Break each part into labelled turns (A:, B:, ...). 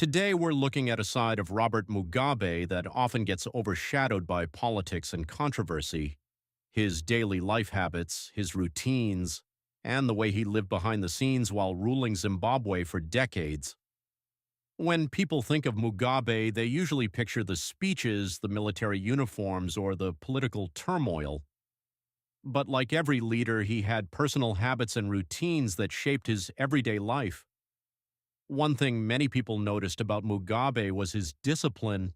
A: Today, we're looking at a side of Robert Mugabe that often gets overshadowed by politics and controversy. His daily life habits, his routines, and the way he lived behind the scenes while ruling Zimbabwe for decades. When people think of Mugabe, they usually picture the speeches, the military uniforms, or the political turmoil. But like every leader, he had personal habits and routines that shaped his everyday life. One thing many people noticed about Mugabe was his discipline.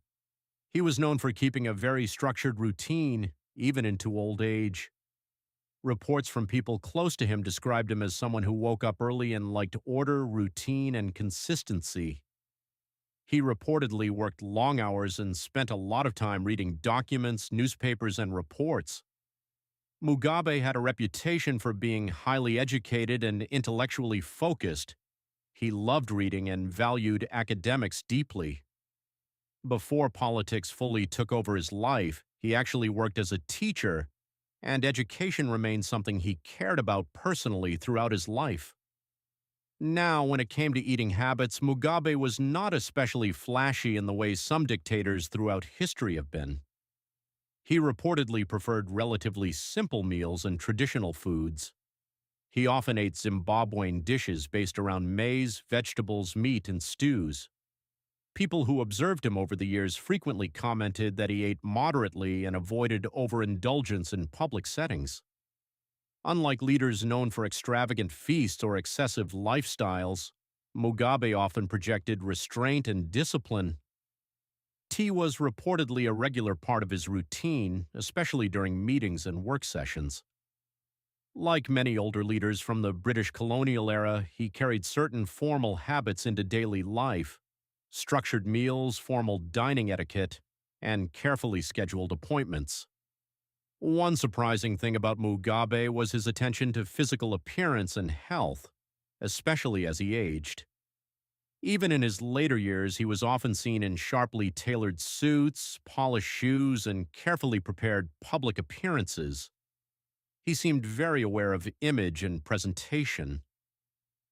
A: He was known for keeping a very structured routine, even into old age. Reports from people close to him described him as someone who woke up early and liked order, routine, and consistency. He reportedly worked long hours and spent a lot of time reading documents, newspapers, and reports. Mugabe had a reputation for being highly educated and intellectually focused. He loved reading and valued academics deeply. Before politics fully took over his life, he actually worked as a teacher, and education remained something he cared about personally throughout his life. Now, when it came to eating habits, Mugabe was not especially flashy in the way some dictators throughout history have been. He reportedly preferred relatively simple meals and traditional foods. He often ate Zimbabwean dishes based around maize, vegetables, meat, and stews. People who observed him over the years frequently commented that he ate moderately and avoided overindulgence in public settings. Unlike leaders known for extravagant feasts or excessive lifestyles, Mugabe often projected restraint and discipline. Tea was reportedly a regular part of his routine, especially during meetings and work sessions. Like many older leaders from the British colonial era, he carried certain formal habits into daily life: structured meals, formal dining etiquette, and carefully scheduled appointments. One surprising thing about Mugabe was his attention to physical appearance and health, especially as he aged. Even in his later years, he was often seen in sharply tailored suits, polished shoes, and carefully prepared public appearances. He seemed very aware of image and presentation.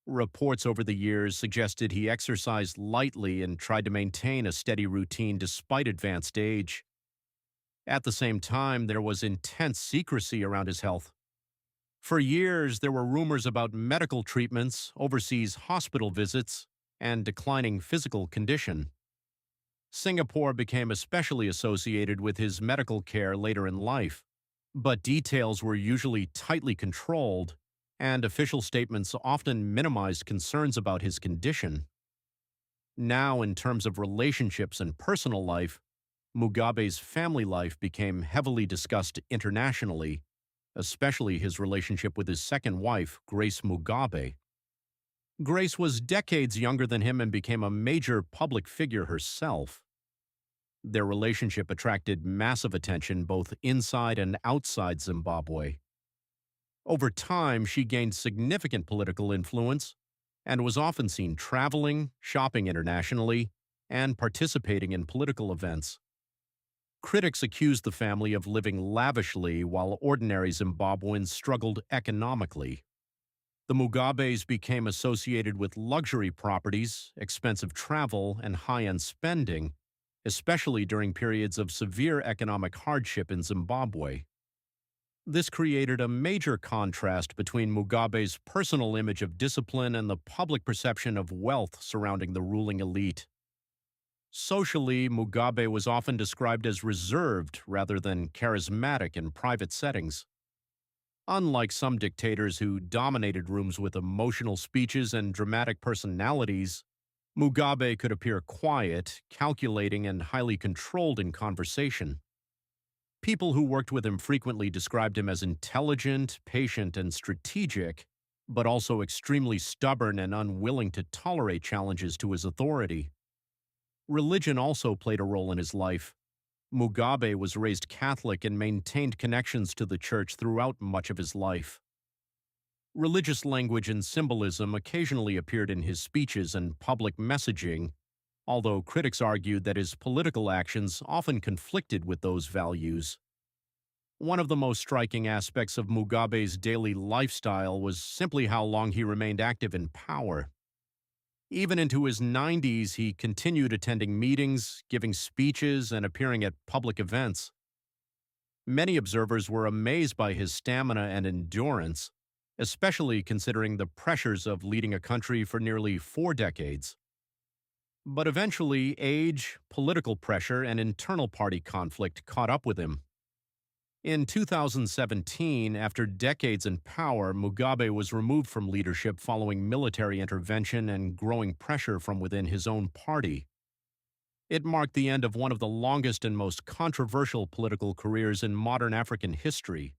A: Reports over the years suggested he exercised lightly and tried to maintain a steady routine despite advanced age. At the same time, there was intense secrecy around his health. For years, there were rumors about medical treatments, overseas hospital visits, and declining physical condition. Singapore became especially associated with his medical care later in life, but details were usually tightly controlled, and official statements often minimized concerns about his condition. Now, in terms of relationships and personal life, Mugabe's family life became heavily discussed internationally, especially his relationship with his second wife, Grace Mugabe. Grace was decades younger than him and became a major public figure herself. Their relationship attracted massive attention both inside and outside Zimbabwe. Over time, she gained significant political influence and was often seen traveling, shopping internationally, and participating in political events. Critics accused the family of living lavishly while ordinary Zimbabweans struggled economically. The Mugabes became associated with luxury properties, expensive travel, and high-end spending, especially during periods of severe economic hardship in Zimbabwe. This created a major contrast between Mugabe's personal image of discipline and the public perception of wealth surrounding the ruling elite. Socially, Mugabe was often described as reserved rather than charismatic in private settings. Unlike some dictators who dominated rooms with emotional speeches and dramatic personalities, Mugabe could appear quiet, calculating, and highly controlled in conversation. People who worked with him frequently described him as intelligent, patient, and strategic, but also extremely stubborn and unwilling to tolerate challenges to his authority. Religion also played a role in his life. Mugabe was raised Catholic and maintained connections to the church throughout much of his life. Religious language and symbolism occasionally appeared in his speeches and public messaging, although critics argued that his political actions often conflicted with those values. One of the most striking aspects of Mugabe's daily lifestyle was simply how long he remained active in power. Even into his 90s, he continued attending meetings, giving speeches, and appearing at public events. Many observers were amazed by his stamina and endurance, especially considering the pressures of leading a country for nearly 4 decades. But eventually, age, political pressure, and internal party conflict caught up with him. In 2017, after decades in power, Mugabe was removed from leadership following military intervention and growing pressure from within his own party. It marked the end of one of the longest and most controversial political careers in modern African history.